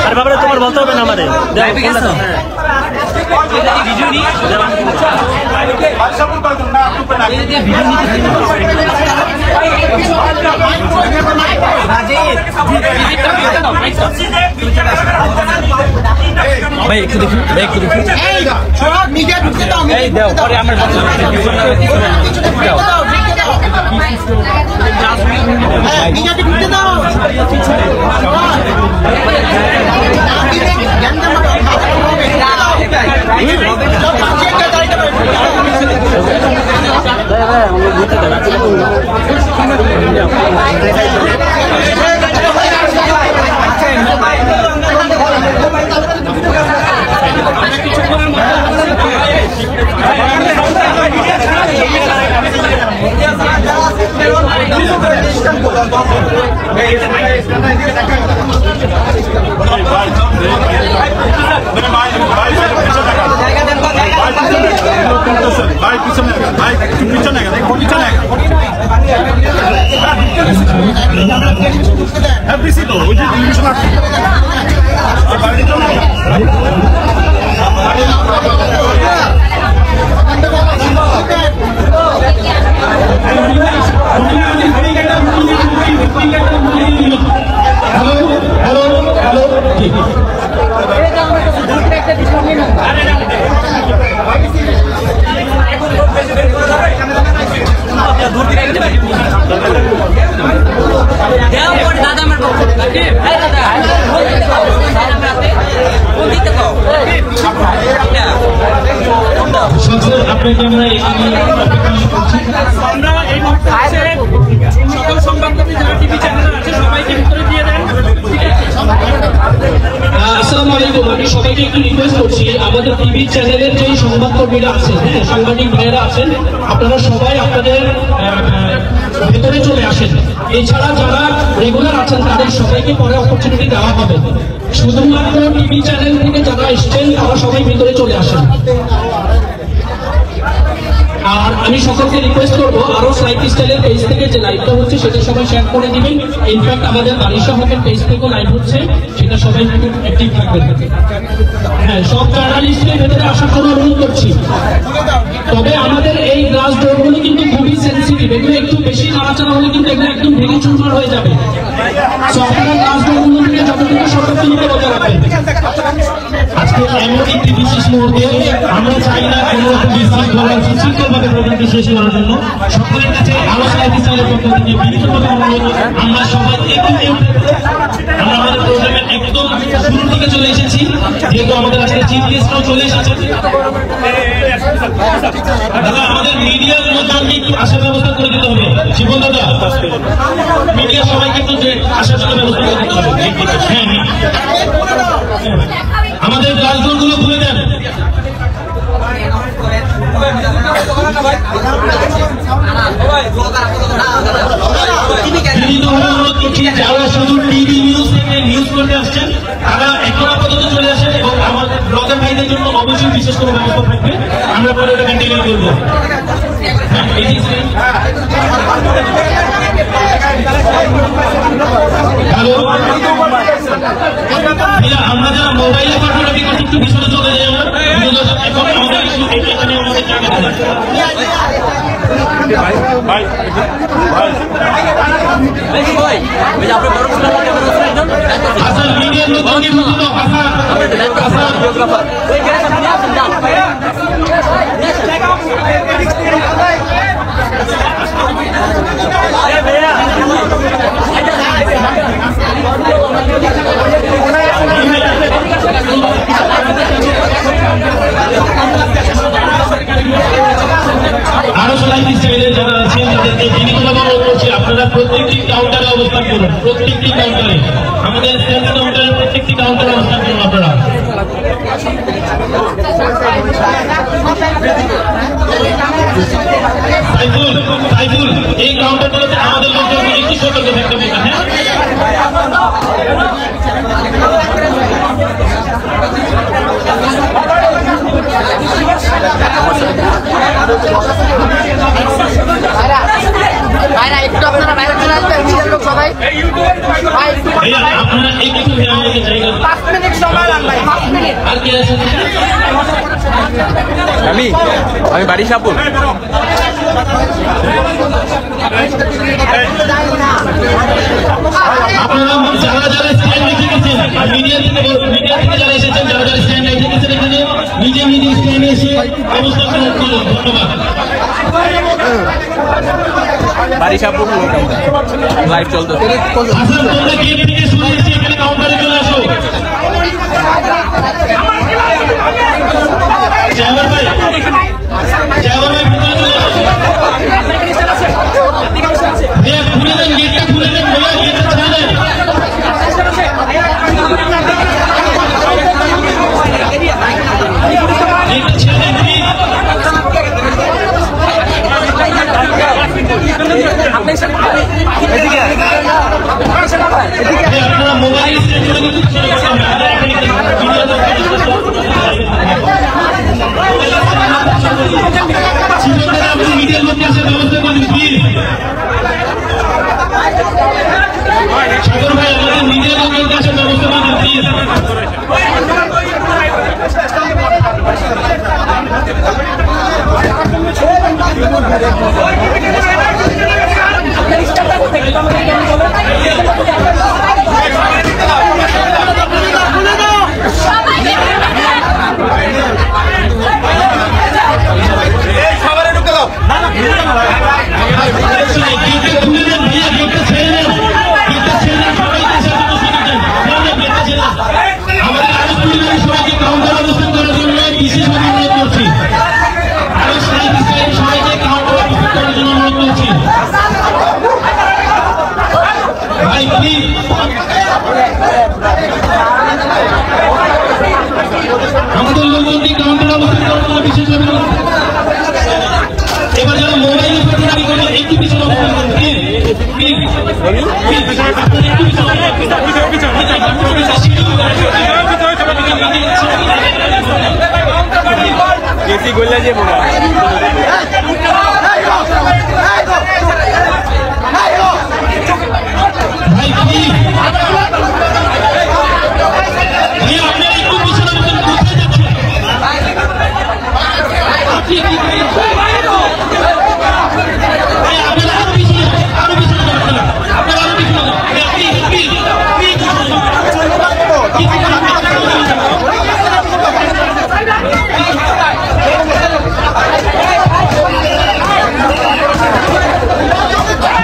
আরে বাবা তোমার বলতে হবে না আমারে ভাই একটু দেখুন ভাই একটু দেখুন মিডিয়া ঢুকতে দাও এই দাও পরে আমরা মিডিয়া ঢুকতে দাও সবাইকে একটু রিকোয়েস্ট করছি আমাদের টিভি চ্যানেলের যে সংবাদকর্মীরা আছেন, হ্যাঁ সাংবাদিক ভাইয়েরা আছেন, আপনারা সবাই আপনাদের ভেতরে চলে আসেন। এছাড়া যারা রেগুলার আছেন তাদের সবাইকে পরে অপরচুনিটি দেওয়া হবে। শুধুমাত্র টিভি চ্যানেল থেকে যারা এসছেন তারা সবাই ভেতরে চলে আসেন। আর আমি সকলকে রিকোয়েস্ট করবো আরো লাইফ স্টাইলের পেজ থেকে যে লাইভটা হচ্ছে সেটা সবাই শেয়ার করে দিবেন। ইনফ্যাক্ট আমাদের বারিশা হকের পেজ থেকেও লাইভ হচ্ছে, সেটা সবাই একটু অ্যাক্টিভ থাকবেন। হ্যাঁ, সব জার্নালিস্টকে ভেতরে আসার জন্য অনুরোধ করছি। তবে আমাদের এই গ্লাস ডোরগুলো কিন্তু খুবই সেন্সিটিভ, এগুলো একটু বেশি নাড়াচাড়া হলে কিন্তু এগুলো একদম ভেঙে চুরমার হয়ে যাবে। আপনারা গ্লাস ডোরগুলো থেকে যতটুকু সতর্কতা বজায় রাখবেন। আজকে এমন একটি বিশেষ মুহূর্তে আমরা চাই না কোনো রকম বিশৃঙ্খলা সুশৃঙ্খলভাবে প্রোগ্রামটি শেষ করার জন্য সকলের কাছে আলো লাইফ স্টাইলের পক্ষ থেকে বিনীতভাবে অনুরোধ, আমরা সবাই আমরা আমাদের প্রোগ্রামের একদম শুরুর দিকে চলে এসেছি, যেহেতু আমাদের আজকে চিফ গেস্টরাও চলে এসেছেন। দাদা আমাদের মিডিয়ার মধ্যে একটু আসার ব্যবস্থা করে দিতে হবে। জীবন দাদা মিডিয়া সবাইকে একটু আসার জন্য ব্যবস্থা করে দিতে হবে। হ্যাঁ, আমাদের গ্লাসডোরগুলো খুলে দেন। যারা শুধু টিভি নিউজ থেকে নিউজ করতে আসছেন তারা এখন আপাতত চলে আসেন এবং আমাদের ব্লগার ভাইদের জন্য অবশ্যই বিশেষ করে ব্যবস্থা থাকবে, আমরা পরে ওটা কন্টিনিউ করবো। হ্যালো, আমরা যারা মোবাইলে ফটোগ্রাফি করছি একটু পিছনে চলে যাই। আমরা এখন আমাদের এখানে আমাদের আরো লাইফ স্টাইলের যারা আছেন তাদেরকে বিনীতভাবে অনুরোধ করছি আপনারা প্রত্যেকটি কাউন্টারে অবস্থান করুন। প্রত্যেকটি কাউন্টারে আমাদের সেলস কাউন্টারের প্রত্যেকটি কাউন্টারে অবস্থান করুন আপনারা। সাইফুল এই কাউন্টারগুলোতে আমাদের লোকজন একটু সতর্ক থাকতে হবে। হ্যাঁ আপনারা একটু জায়গা 5 মিনিট সময় লাগবে 5 মিনিট আর কে আছে আমি বাড়ি সাপুর আপনারা যারা যারা স্ট্যান্ড রেখে গেছেন মিডিয়া থেকে যারা এসেছেন যারা যারা স্ট্যান্ড রেখে গেছেন এখানে নিজে নিজে স্ট্যান্ডে এসে অবস্থা গ্রহণ করুন। ধন্যবাদ। বাড়ি সাপুর লাইভ চলতে হাসান তোমরা গেট থেকে শুনে এসে এখানে কাউন্টারে চলে আসো। ড্রাইভার ভাই ভিতরে চলে আসো। খুলে দেন গেটটা, খুলে দেন ভাইয়া, গেটটা ছেড়ে দেন। গেটটা ছেড়ে দেন প্লিজ। আপনারা মোবাইল আপনি মিডিয়ার মধ্যে আসার ব্যবস্থা করুন প্লিজ। সাগর ভাই আমাদের মিডিয়ার মধ্যে আসার ব্যবস্থা করুন প্লিজ। আমাদের লোকজনকে কাউন্টার অবস্থান করার জন্য বিশেষ এবার যারা মোবাইলে ফটোগ্রাফি করবেন একটু পিছনে অবস্থান করুন প্লিজ। কেসি গোল্লা যে ভাই প্লিজ ভাইয়া আপনারা একটু পিছনে অবস্থান কোথায় যাচ্ছেন? ভাই আপনারা আরো পিছনে যান, আরো পিছনে যান, আপনারা আরো পিছনে যান।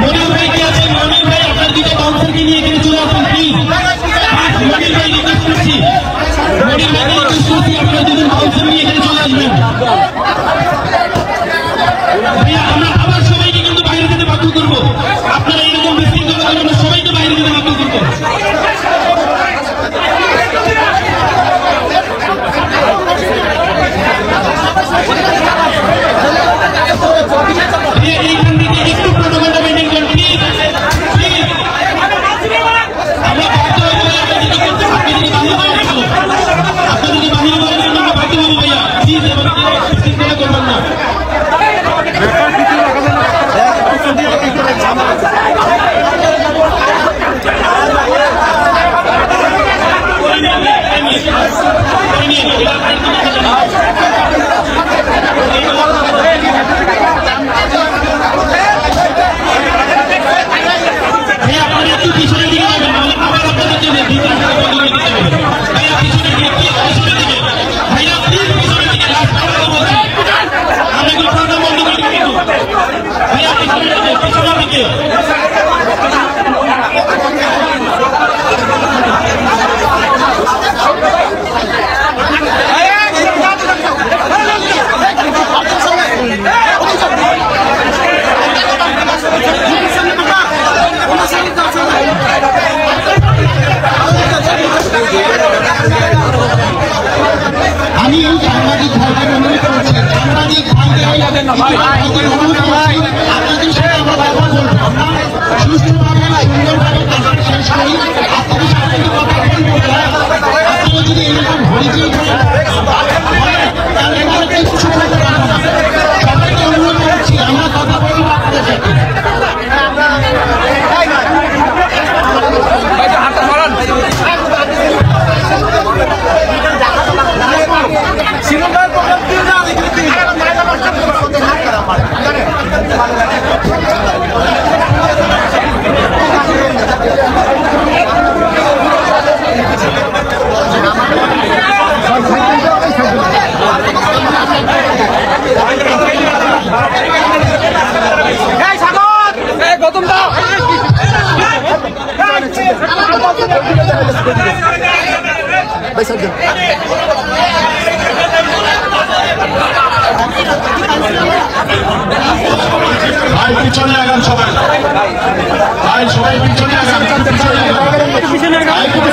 মনির ভাই কি আছেন? মনির ভাই আপনার দুটো কাউন্টারকে নিয়ে এখানে চলে আসুন প্লিজ। মনির ভাই রিকোয়েস্ট করছি, মনির ভাই রিকোয়েস্ট করছি আপনারা দুজন কাউন্টার নিয়ে এখানে চলে আসবেন। ভাইয়া আমরা আবার সবাইকে কিন্তু বাইরে যেতে বাধ্য করবো। আপনারা এরকম বিশৃঙ্খলা করলে আমরা সবাইকে বাইরে যেতে বাধ্য করবো। এইখান থেকে একটু প্রোটোকলটা মেনটেন করুন প্লিজ। আমরা বাধ্য হয়ে আপনি যদি বাহিরে বলেন আপনি যদি বাহিরে বলেন আমরা বাধ্য হবো ভাইয়া প্লিজ। এবার বিশৃঙ্খলা করবেন না। আপনারা একটু পিছনের দিকে যাবেন, আবার আপনাদের জন্য ভিতরে দিতে হবে। ভাইয়া পিছনের দিকে, পিছনের দিকে ভাইয়া প্লিজ পিছনের দিকে আমরা এগুলো প্রোগ্রাম বন্ধ করে দিব কিন্তু। ভাইয়া পিছনের দিকে, পিছনের দিকে আমি সাংবাদিক ভাইদের অনুরোধ করছি, সাংবাদিক ভাইদের অনুরোধ করছি আপনাদের সাথে আমরা ব্যবহার করবো। আমরা সুস্থভাবে সুন্দরভাবে কাজটা শেষ করি। আপনাদের সাথে কথা বলবো, আপনারা যদি এরকম হরিচই তাহলে এখানে কিছু করতে পারবো না। সবাইকে অনুরোধ করছি আমরা কথা বলবো আপনাদের সাথে। ভাই পিছনে আগান সবাই, ভাই সবাই পিছনে আগান, পিছনে আগান, ভাই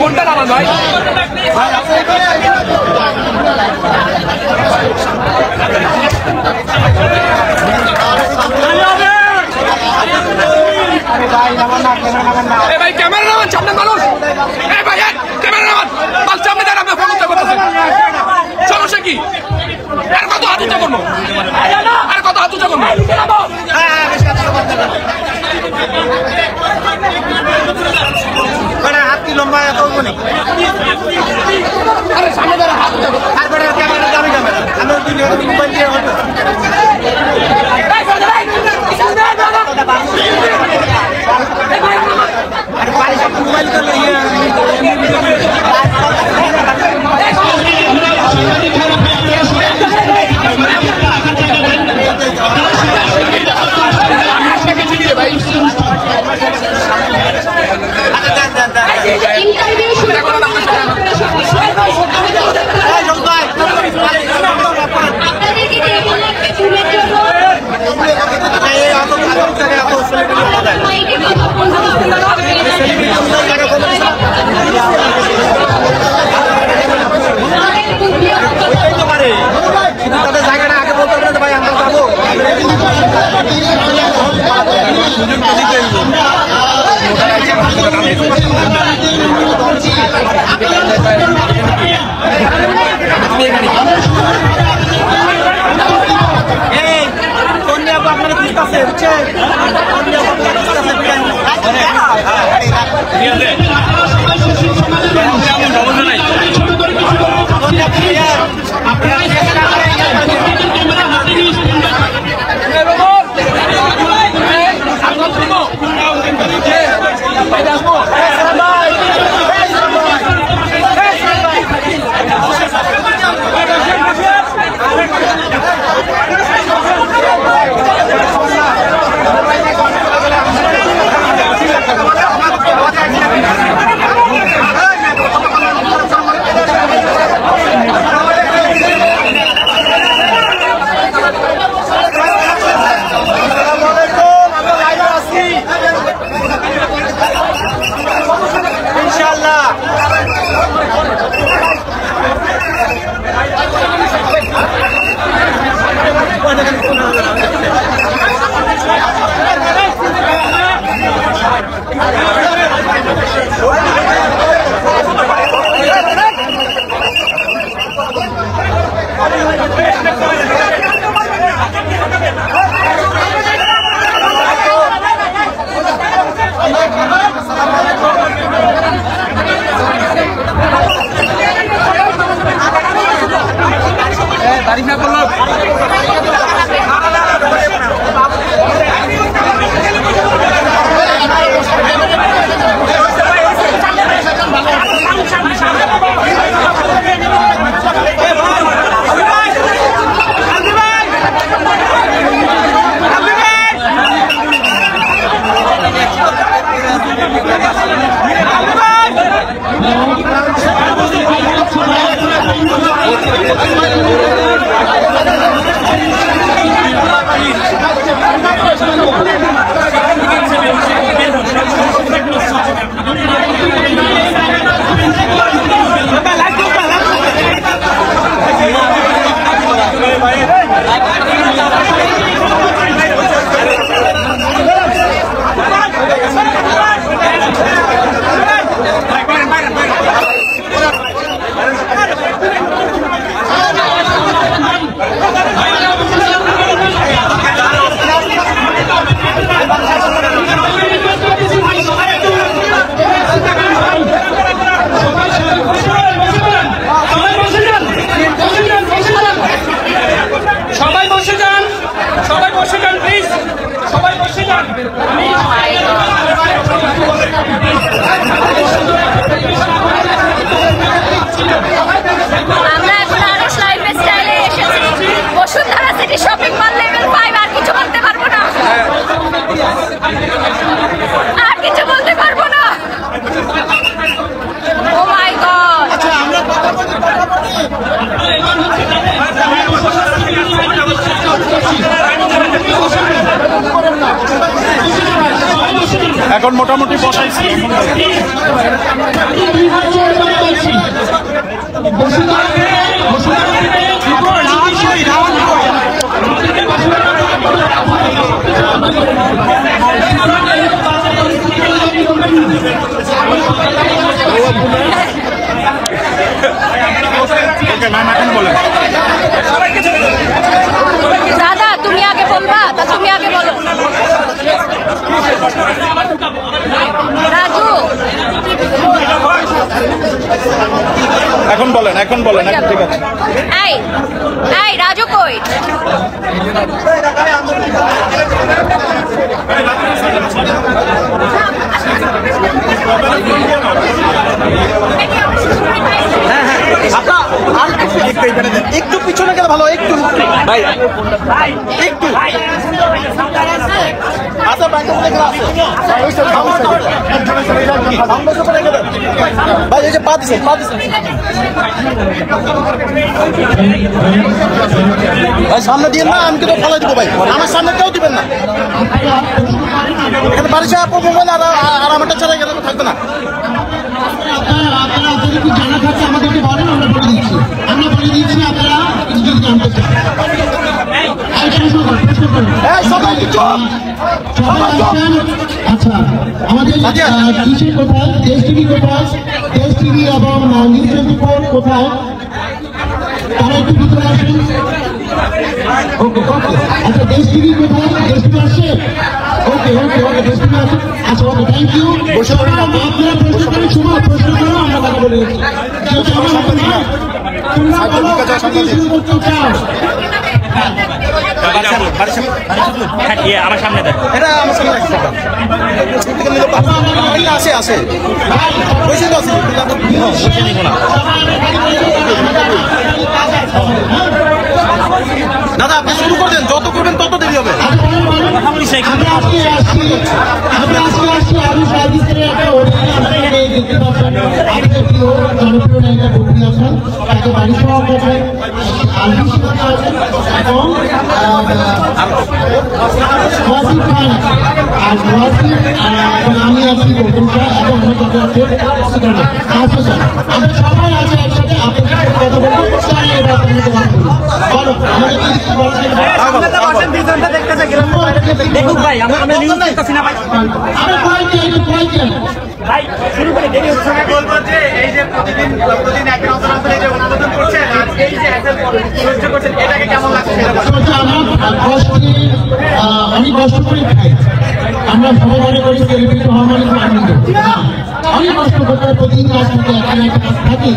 ফোনটা নামান ভাই। ভাই ক্যামেরা নামান, সামনে মানুষ। ভাই ক্যামেরা নামান, সামনে দাঁড়ান, আমরা ফোন করতেছি। সমস্যা কি? আর কত হাত উঁচা করবো, আর কত হাত উঁচা করবো? হাত কি লম্বা এত বলি আরে সামনে দাঁড়া, হাত উঁচা করবো। তারপরে ক্যামেরা দামি ক্যামেরা আমি মোবাইল দিয়ে হতো মোবাইল জায়গাটা আগে বলতে পারে ভাই আমরা যাবো আপনারা বুঝতেছে বুঝছেন তারিফা করলো ভাই সিটি শপিং মল লেভেল 5 আর কিছু বলতে পারবো না, আর কিছু বলতে পারবো না। ও মাই গড, আচ্ছা আমরা কথা বলি এখন মোটামুটি বসাইছি। দাদা তুমি আগে বলবা, তা তুমি আগে বলো। রাজু এখন বলেন এখন ঠিক আছে। এই এই রাজু কই? একটু পিছনে গেলে ভালো, একটু ভাই একটু আচ্ছা ব্যাংকের মধ্যে গেলে আছে ভাই, এই যে পা দিছে ভাই, সামনে দিয়ে না, আমি কিন্তু ফলাই দিব ভাই, আমার সামনে কেউ দিবেন না। এখানে বাড়ি সাহেব মোবাইল আর আমারটা ছাড়া গেলে থাকবে না। আপনারা যদি জানা থাকে আমাদেরকে বলেন, আমরা বলে দিচ্ছি আপনারা কিছু যদি জানতে চান। আচ্ছা, আমাদের কিসের কোথায়, দেশ টিভি কোথায়, দেশ টিভি এবং নিউজ 24 কোথায়, তারা একটু ভিতরে আসেন। ওকে ওকে, আচ্ছা দেশ টিভি কোথায়, দেশ টিভি আসছে? ওকে ওকে ওকে, দেশ টিভি আসছে। আচ্ছা ওকে, থ্যাংক ইউ। আপনারা প্রশ্ন করেন, সময় প্রশ্ন করো, আমরা কথা বলে দিচ্ছি। আমার সামনে দেখ, এটা আমার সামনে আছে আছে পয়সা তো আছে দাদা, আপনি শুরু করে দেন, যত করবেন তত দেরি হবে। আমি আছি গৌতম শাহ এবং আমরা সবাই আছি একসাথে। আপনার কথা বলবো, বলো দেখুন ভাই, আমরা নিউজ দেখতেছি না ভাই, আমরা ভাই শুরু করে দেরি হচ্ছে। বলবো যে এই যে প্রতিদিন এক নতুন এই যে অনুমোদন করছেন, এই যে সহ্য করছেন, এটাকে কেমন লাগছে? অনেক কষ্ট করে খাই। আমরা সবাই মনে করি সেলিব্রিটি হওয়া মানে আনন্দ, অনেক কষ্ট করতে হয়। প্রতিদিন কাজ করতে এখানে একটা কাজ থাকি,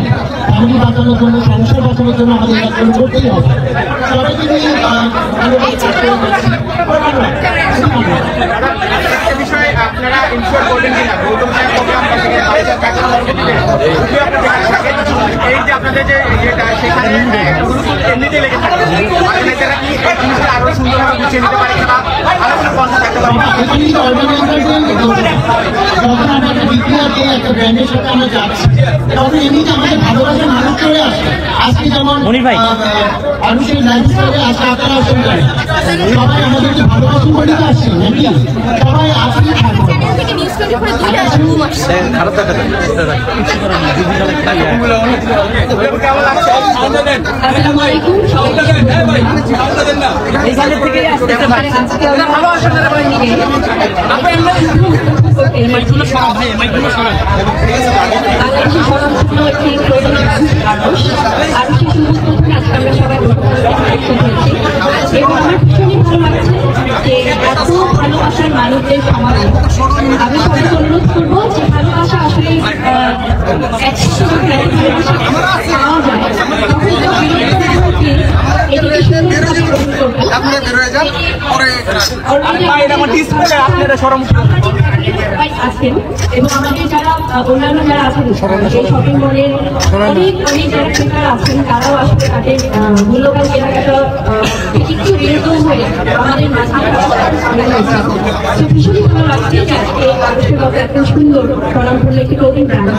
ফ্যামিলি বাঁচানোর জন্য, সংসার বাঁচানোর জন্য আমাদের কাজগুলো করতেই হবে। সবাই যদি বিষয়ে আপনারা ইনশিওর করবেন কিনা গৌতম সাহেব প্রোগ্রাম এই যে আপনাদের যে ইয়েটা সেখানে এমনিতেই লেগে থাকে, অর্গানাইজাররা কি এই জিনিসটা আরো সুন্দরভাবে গুছিয়ে নিতে পারে কিনা, ভালো কোনো পন্থা থাকতে পারে? যখন আমরা বিক্রিয়াতে একটা ব্র্যান্ডের সাথে আমরা যাচ্ছি, তখন এমনিতে আমাদের ভালোবাসার মানুষ চলে আসে। আজকে যেমন মানুষের লাইফস্টাইলে আজকে আপনারা আসেন, সবাই আমাদেরকে ভালোবাসেন বলেই তো আসছেন নাকি? সবাই আসলেই থাকবো। নিউজ 24 দুইটা রুম আসছে। আসসালামু আলাইকুম, এইখানে থেকে আসতেছে ভাই, ভালো আসেন না ভাই, মাইকগুলো সরাও ভাই, মাইকগুলো সরাও। বাংলাদেশের স্বরাষ্ট্র একটি প্রয়োজনীয় মানুষ, আর সেই সমস্ত আজকে আমরা সবাই এবং আমার ভীষণই ভালো লাগছে যে এত ভালোবাসার মানুষদের সমাজে। আমি সবাইকে অনুরোধ করবো যে ভালোবাসা আসলে একসাথে পাওয়া যায়, এটাকে সুন্দরভাবে গ্রহণ করবো। আপনারা বের হয়ে যান, পরে অলরেডি সবাই আছেন এবং আমাদের যারা অন্যান্য যারা আছেন এই শপিং মলের অনেক অনেক যারা ক্রেতারা আছেন তারাও আসলে তাদের মূল্যবান কেনাকাটা একটু বিরত হয়ে আমাদের মাঝে তো ভীষণই ভালো লাগছে যে আজকে আদর্শের মতো এত সুন্দর স্বনামধন্য একটি ক্লোদিং ব্র্যান্ড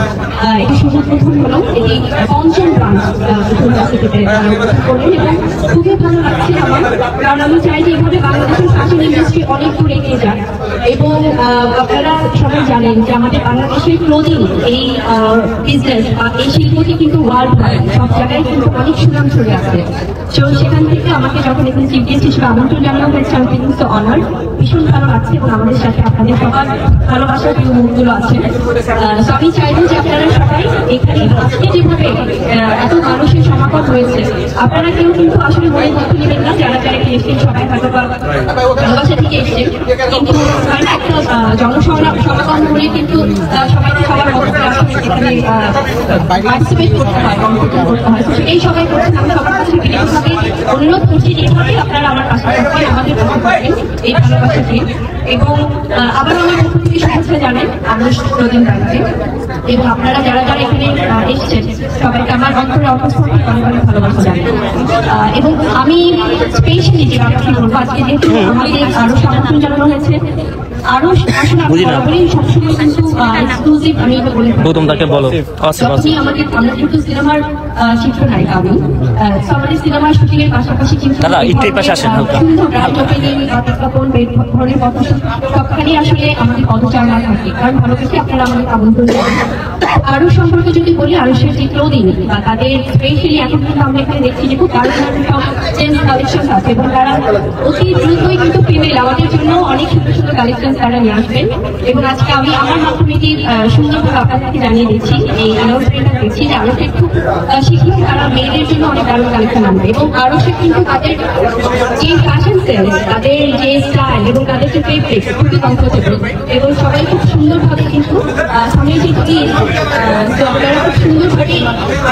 এটি শুধু প্রথম হলো এটি পঞ্চম ব্রাঞ্চ করলেন এবং খুবই ভালো লাগছে আমার, কারণ আমি চাই যে এইভাবে বাংলাদেশের ফ্যাশন ইন্ডাস্ট্রি অনেক দূর এগিয়ে যায় এবং আপনারা সবাই জানেন যে আমাদের বাংলাদেশের ক্লোদিং এই বিজনেস বা এই শিল্পটি কিন্তু ওয়ার্ল্ড ওয়াইড সব জায়গায় কিন্তু অনেক সুনাম ছড়ে আছে। তো সেখান থেকে আমাকে যখন এখানে চিফ গেস্ট হিসেবে আমন্ত্রণ জানানো হয়েছে আমি কিন্তু অনার, ভীষণ ভালো লাগছে এবং আমাদের সাথে আপনাদের সবার ভালোবাসার প্রিয় মুখগুলো আছে। তো আমি চাইবো যে আপনারা সবাই এখানে আজকে যেভাবে এত মানুষের সমাগম হয়েছে আপনারা কেউ কিন্তু আসলে মনে করতে নেবেন না যারা যারা এসেছেন সবাই হয়তো ভালোবাসা থেকে এসছেন, কিন্তু একটা জনসমাগম হলে কিন্তু সবাইকে সবার মধ্যে আসলে এখানে পার্টিসিপেট করতে হয়, কম্পিটিশন করতে হয়। এই সবাই করছেন, আমি সবার কাছে বিশেষভাবে অনুরোধ করছি যেভাবে আপনারা আমার পাশে থাকবেন আমাদের পাশে থাকবেন এই ভালোবাসাকে এবং আবার আমার পক্ষ থেকে শুভেচ্ছা জানেন আমাদের প্রতিদিন বাড়িতে এবং আপনারা যারা যারা এখানে এসছেন সবাইকে আমার অন্তরে অবস্থান অনেক অনেক ভালোবাসা জানেন এবং আমি স্পেশালি যে ব্যাপারটি বলবো আজকে যেহেতু আমাদের আরো সমর্থন জানানো হয়েছে আরো আসলে আমি সবসময় কিন্তু এক্সক্লুসিভ আমি এটা বলে আমাদের আমরা কিন্তু সিনেমার চিত্রনায়িকা আমি আমাদের সিনেমার শুটিং এর পাশাপাশি কিন্তু সবখানে আসলে আমাদের পদচারণা থাকে, কারণ ভালোবেসে আপনারা আমাদের আমন্ত্রণ করেন। আরো সম্পর্কে যদি বলি আরুষের যে ক্লোদিং বা তাদের স্পেশালি এখন কিন্তু আমরা এখানে দেখছি যে খুব চেঞ্জ কালেকশন আছে এবং তারা অতি দ্রুতই কিন্তু ফিমেল আমাদের জন্য অনেক সুন্দর সুন্দর কালেকশন তারা নিয়ে আসবেন এবং আজকে আমি আমার মাধ্যমে সুন্দরভাবে আপনাদেরকে জানিয়ে দিচ্ছি এই অ্যানাউন্সমেন্টটা দিচ্ছি যে আরুষের খুব শীঘ্রই তারা মেয়েদের জন্য অনেক দারুণ কালেকশন আনবে এবং আরুষের কিন্তু তাদের যে ফ্যাশন সেন্স তাদের যে স্টাইল এবং তাদের যে ফেব্রিক্স খুবই কমফোর্টেবল এবং সবাই খুব সুন্দরভাবে কিন্তু সামনে যে ঈদ তো আপনারা খুব সুন্দরভাবে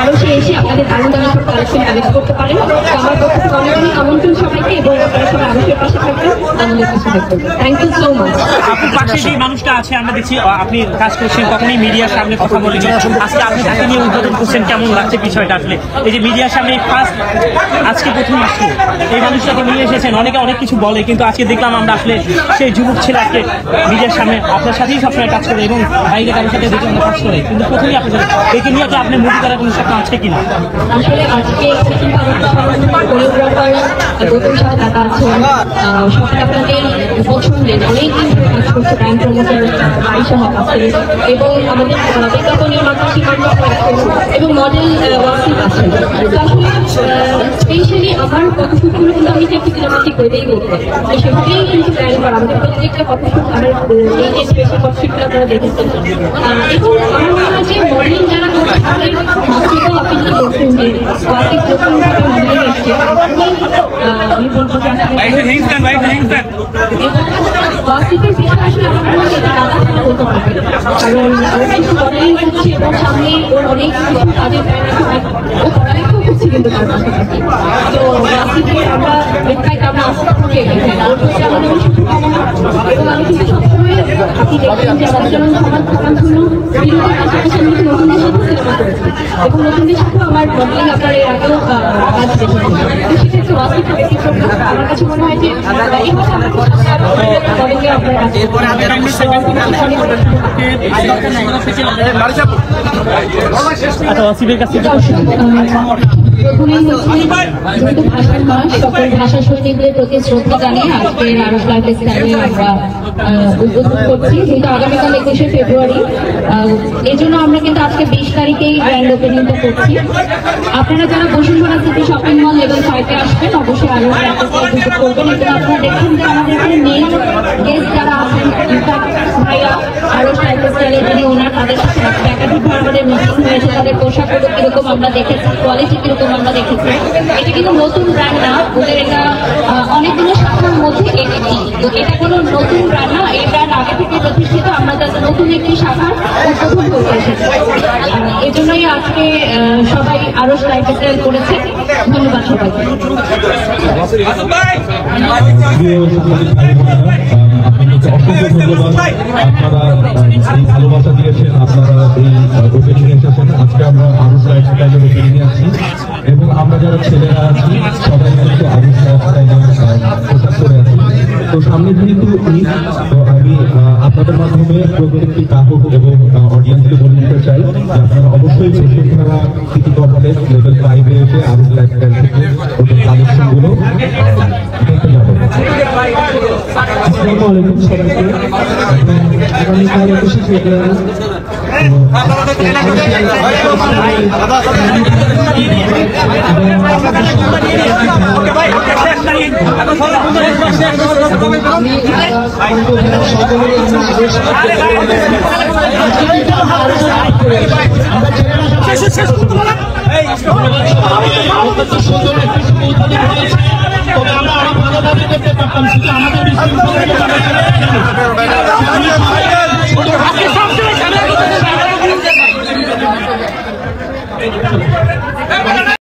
আরো এসে আপনাদের দারুণ দারুণ সব কালেকশন কালেক্ট করতে পারেন। তো আমার পক্ষ থেকে অনেক অনেক আমন্ত্রণ সবাইকে এবং আপনারা সবাই আরুষের পাশে থাকবেন, আমাদের পাশে থাকবেন। Thank you so much. আপনার পাশে যে মানুষটা আছে আমরা দেখছি আপনি কাজ করছেন কখনই মিডিয়ার সামনে কথা বলেন, আজকে আপনি তাকে নিয়ে উদ্বোধন করছেন, কেমন লাগছে বিষয়টা আসলে? এই যে মিডিয়ার সামনে ফার্স্ট আজকে প্রথম আসছে এই মানুষটাকে নিয়ে এসেছেন, অনেকে অনেক কিছু বলে কিন্তু আজকে দেখলাম আমরা আসলে সেই যুবক ছেলে আজকে মিডিয়ার সামনে আপনার সাথেই সবসময় কাজ করে এবং বাইরে কারোর সাথে দেখে আমরা কাজ করে, কিন্তু প্রথমেই আপনার সাথে একে নিয়ে কি আপনি মুভি করার কোনো স্বপ্ন আছে কিনা? আসলে আজকে কোরিওগ্রাফার গৌতম সাহা দাদা আছেন, সবাই আপনাদের পছন্দের অনেকদিন কাজ করছে, ব্র্যান্ড প্রমোটার আয়েশা হক আছে এবং আমাদের বিজ্ঞাপন নির্মাতা সীমান্ত আছেন এবং মডেল ওয়াসিফ আছেন। তো আসলে স্পেশালি আমার ফটোশুটগুলো কিন্তু আমি একটু সিনেমাটিক ওয়েতেই করবো, সেভাবেই কিন্তু প্ল্যান করা আমাদের প্রত্যেকটা ফটোশুট আমার এই যে স্পেশাল ফটোশুটটা আপনারা দেখেছেন এবং আমার মনে হয় যে মডেলিং যারা করছে তাদের মাত্রটাও আপনি কি করছেন যে ওয়াসিফ নতুনভাবে মডেলিং এসছে আমি বলবো যে ওয়াসিফের বিষয়ে আসলে আমার মনে হয় দাদা বলতে পারবে, কারণ ওর কিছু মডেলিং হচ্ছে এবং সামনে ওর অনেক কিছু কাজের ও পড়ালেখাও করছে কিন্তু তার পাশাপাশি। তো ওয়াসিফের আমরা ইনফ্যাক্ট আমরা আস্থা থেকে ওর প্রতি আমাদের শুভকামনা এবং আমি কিন্তু সবসময় আপনি দেখবেন যে আমাদের যেমন সমাজ প্রধান জন্য বিরোধের পাশাপাশি আমি কিন্তু নতুনদের সাথে সিনেমা করেছি এবং নতুনদের সাথেও আমার মডেলিং আপনার এর আগেও কাজ দেখেছি। তো সেক্ষেত্রে ওয়াসিফের ব্যক্তিত্ব আমার কাছে মনে হয় যে এইভাবে আমরা মডেলিংয়ে আপনার যেহেতু ভাষার মাস সকল ভাষা সৈনিকদের প্রতি শ্রদ্ধা জানিয়ে আজকের আরুষ লাইফস্টাইলে আমরা উদ্বোধন করছি, কিন্তু আগামীকাল 21শে ফেব্রুয়ারি এই জন্য আমরা কিন্তু আজকে 20 তারিখেই গ্র্যান্ড ওপেনিংটা করছি। আপনারা যারা Bashundhara City shopping mall level 5-এ আসবেন অবশ্যই আরুষ লাইফস্টাইল ভিজিট করবেন এবং আপনারা দেখুন যে আমাদের এখানে মেইন গেস্ট যারা আছেন ভাইয়া আরুষ লাইফস্টাইলে যিনি ওনার তাদের সাথে একাধিকবার আমাদের মিটিং হয়েছে, তাদের পোশাকগুলো কিরকম আমরা দেখেছি, কোয়ালিটি কিরকম আমরা দেখেছি। এটা কিন্তু নতুন ব্র্যান্ড না, ওদের এটা অনেকগুলো শাখার মধ্যে একটি। তো এটা কোনো নতুন ব্র্যান্ড না, এই ব্র্যান্ড আগে থেকে প্রতিষ্ঠিত, আমরা তাদের নতুন একটি শাখার উদ্বোধন করতে এসেছি। এজন্যই আজকে সবাই আরো লাইফস্টাইল করেছে। ধন্যবাদ সবাইকে। আপনাদেরকে অসংখ্য ধন্যবাদ, আপনারা এই ভালোবাসা দিয়েছেন, আপনারা এই ওপেনিং এসেছেন। আজকে আমরা আরুষ লাইফস্টাইলের ওপেনিং আছি এবং আমরা যারা ছেলেরা আছি সবাই কিন্তু আরুষ লাইফস্টাইলের পোশাক করে আছি। তো সামনে যেহেতু ঈদ, তো আমি আপনাদের মাধ্যমে প্রত্যেকটি গ্রাহক এবং অডিয়েন্সকে বলে দিতে চাই যে আপনারা অবশ্যই বসুন্ধরা সিটি কমপ্লেক্স লেভেল 5 এ এসে আরুষ লাইফস্টাইল থেকে ওদের কালেকশনগুলো দেখতে যাবেন। আসসালামু আলাইকুম সবাইকে। আগামীকাল 21শে ফেব্রুয়ারি সুন্দর একটি শুভ উদ্বোধন হয়েছে, তবে আমরা আরো ভালোভাবে করতে পারতাম, শুধু আমাদের